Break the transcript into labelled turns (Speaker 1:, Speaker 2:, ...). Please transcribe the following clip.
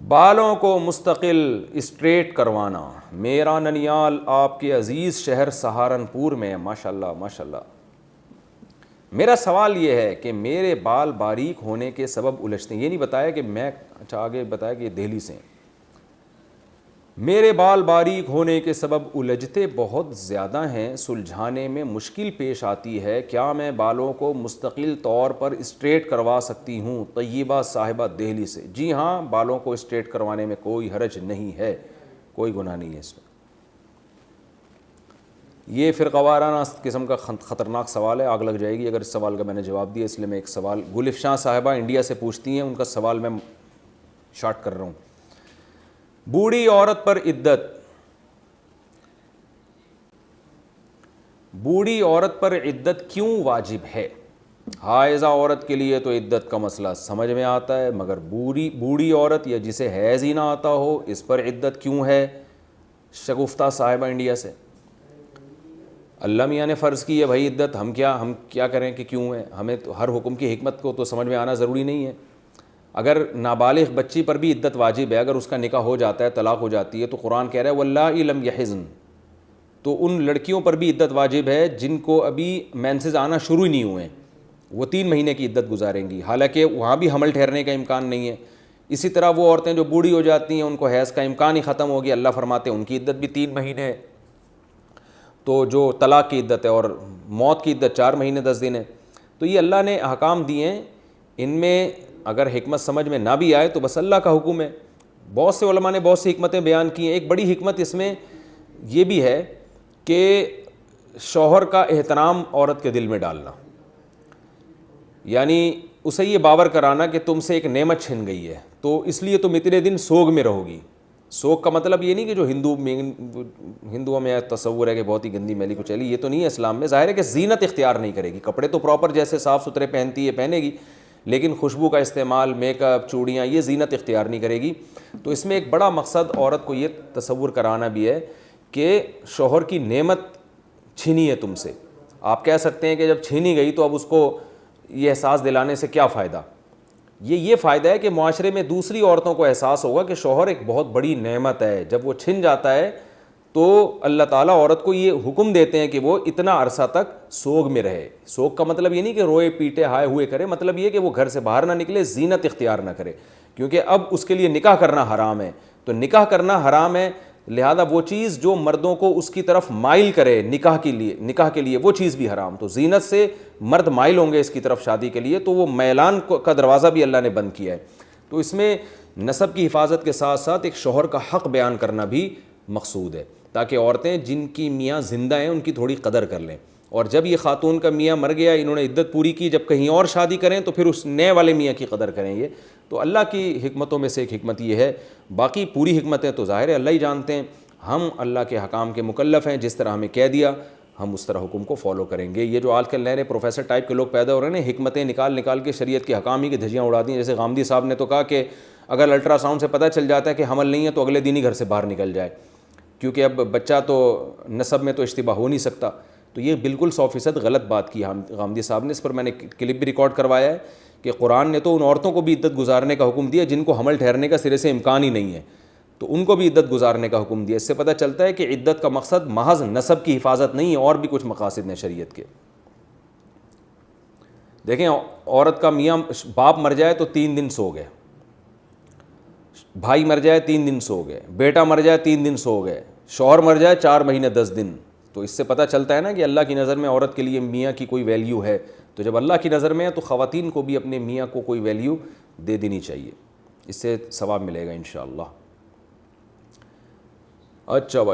Speaker 1: بالوں کو مستقل اسٹریٹ کروانا. میرا ننیال آپ کے عزیز شہر سہارنپور میں. ماشاءاللہ ماشاءاللہ. میرا سوال یہ ہے کہ میرے بال باریک ہونے کے سبب الجھتے ہیں. یہ نہیں بتایا کہ میں, اچھا آگے بتایا کہ یہ دہلی سے ہیں. میرے بال باریک ہونے کے سبب الجھتے بہت زیادہ ہیں, سلجھانے میں مشکل پیش آتی ہے. کیا میں بالوں کو مستقل طور پر اسٹریٹ کروا سکتی ہوں؟ طیبہ صاحبہ دہلی سے. جی ہاں, بالوں کو اسٹریٹ کروانے میں کوئی حرج نہیں ہے, کوئی گناہ نہیں ہے اس میں. یہ فرقہ وارانہ قسم کا خطرناک سوال ہے, آگ لگ جائے گی اگر اس سوال کا میں نے جواب دیا. اس لیے میں ایک سوال گلفشاں صاحبہ انڈیا سے پوچھتی ہیں, ان کا سوال میں شارٹ کر رہا ہوں. بوڑھی عورت پر عدت, بوڑھی عورت پر عدت کیوں واجب ہے؟ حائضہ عورت کے لیے تو عدت کا مسئلہ سمجھ میں آتا ہے, مگر بوڑھی عورت یا جسے حیض ہی نہ آتا ہو اس پر عدت کیوں ہے؟ شگفتہ صاحبہ انڈیا سے. اللہ میاں نے فرض کی ہے بھائی عدت, ہم کیا کریں کہ کیوں ہے؟ ہمیں تو ہر حکم کی حکمت کو تو سمجھ میں آنا ضروری نہیں ہے. اگر نابالغ بچی پر بھی عدت واجب ہے, اگر اس کا نکاح ہو جاتا ہے, طلاق ہو جاتی ہے, تو قرآن کہہ رہا ہے واللائی لم یحضن, تو ان لڑکیوں پر بھی عدت واجب ہے جن کو ابھی مینسز آنا شروع ہی نہیں ہوئے ہیں, وہ 3 مہینے کی عدت گزاریں گی, حالانکہ وہاں بھی حمل ٹھہرنے کا امکان نہیں ہے. اسی طرح وہ عورتیں جو بوڑھی ہو جاتی ہیں, ان کو حیض کا امکان ہی ختم ہو گیا, اللہ فرماتے ہیں ان کی عدت بھی 3 مہینے ہے. تو جو طلاق کی عدت ہے اور موت کی عدت 4 مہینے 10 دن ہے. تو یہ اللہ نے احکام دیے ہیں, ان میں اگر حکمت سمجھ میں نہ بھی آئے تو بس اللہ کا حکم ہے. بہت سے علماء نے بہت سی حکمتیں بیان کی ہیں. ایک بڑی حکمت اس میں یہ بھی ہے کہ شوہر کا احترام عورت کے دل میں ڈالنا, یعنی اسے یہ باور کرانا کہ تم سے ایک نعمت چھن گئی ہے, تو اس لیے تم اتنے دن سوگ میں رہو گی. سوگ کا مطلب یہ نہیں کہ جو ہندوؤں میں تصور ہے کہ بہت ہی گندی میلی کو چلی, یہ تو نہیں ہے اسلام میں. ظاہر ہے کہ زینت اختیار نہیں کرے گی, کپڑے تو پراپر جیسے صاف ستھرے پہنتی ہے پہنے گی, لیکن خوشبو کا استعمال, میک اپ, چوڑیاں, یہ زینت اختیار نہیں کرے گی. تو اس میں ایک بڑا مقصد عورت کو یہ تصور کرانا بھی ہے کہ شوہر کی نعمت چھینی ہے تم سے. آپ کہہ سکتے ہیں کہ جب چھینی گئی تو اب اس کو یہ احساس دلانے سے کیا فائدہ؟ یہ فائدہ ہے کہ معاشرے میں دوسری عورتوں کو احساس ہوگا کہ شوہر ایک بہت بڑی نعمت ہے. جب وہ چھن جاتا ہے تو اللہ تعالیٰ عورت کو یہ حکم دیتے ہیں کہ وہ اتنا عرصہ تک سوگ میں رہے. سوگ کا مطلب یہ نہیں کہ روئے پیٹے ہائے ہوئے کرے, مطلب یہ کہ وہ گھر سے باہر نہ نکلے, زینت اختیار نہ کرے, کیونکہ اب اس کے لیے نکاح کرنا حرام ہے. تو نکاح کرنا حرام ہے, لہذا وہ چیز جو مردوں کو اس کی طرف مائل کرے نکاح کے لیے وہ چیز بھی حرام. تو زینت سے مرد مائل ہوں گے اس کی طرف شادی کے لیے, تو وہ میلان کا دروازہ بھی اللہ نے بند کیا ہے. تو اس میں نسب کی حفاظت کے ساتھ ساتھ ایک شوہر کا حق بیان کرنا بھی مقصود ہے, تاکہ عورتیں جن کی میاں زندہ ہیں ان کی تھوڑی قدر کر لیں. اور جب یہ خاتون کا میاں مر گیا, انہوں نے عدت پوری کی, جب کہیں اور شادی کریں تو پھر اس نئے والے میاں کی قدر کریں. یہ تو اللہ کی حکمتوں میں سے ایک حکمت یہ ہے. باقی پوری حکمتیں تو ظاہر ہے اللہ ہی جانتے ہیں. ہم اللہ کے حکام کے مکلف ہیں, جس طرح ہمیں کہہ دیا ہم اس طرح حکم کو فالو کریں گے. یہ جو آج کل نئے پروفیسر ٹائپ کے لوگ پیدا ہو رہے ہیں, حکمتیں نکال کے شریعت کے حکام ہی کی دھجیاں اڑا دیں. جیسے غامدی صاحب نے تو کہا کہ اگر الٹرا ساؤنڈ سے پتہ چل جاتا ہے کہ حمل نہیں ہے تو اگلے دن ہی گھر سے باہر نکل جائے, کیونکہ اب بچہ تو نسب میں تو اشتباہ ہو نہیں سکتا. تو یہ بالکل 100% غلط بات کی غامدی صاحب نے. اس پر میں نے کلپ بھی ریکارڈ کروایا ہے کہ قرآن نے تو ان عورتوں کو بھی عدت گزارنے کا حکم دیا جن کو حمل ٹھہرنے کا سرے سے امکان ہی نہیں ہے, تو ان کو بھی عدت گزارنے کا حکم دیا. اس سے پتہ چلتا ہے کہ عدت کا مقصد محض نسب کی حفاظت نہیں ہے, اور بھی کچھ مقاصد ہیں شریعت کے. دیکھیں, عورت کا میاں باپ مر جائے تو 3 دن سو گئے, بھائی مر جائے 3 دن سو گئے, بیٹا مر جائے 3 دن سو گئے, شوہر مر جائے 4 مہینے 10 دن. تو اس سے پتہ چلتا ہے نا کہ اللہ کی نظر میں عورت کے لیے میاں کی کوئی ویلیو ہے. تو جب اللہ کی نظر میں ہے تو خواتین کو بھی اپنے میاں کو کوئی ویلیو دے دینی چاہیے, اس سے ثواب ملے گا انشاءاللہ. اچھا بھائی.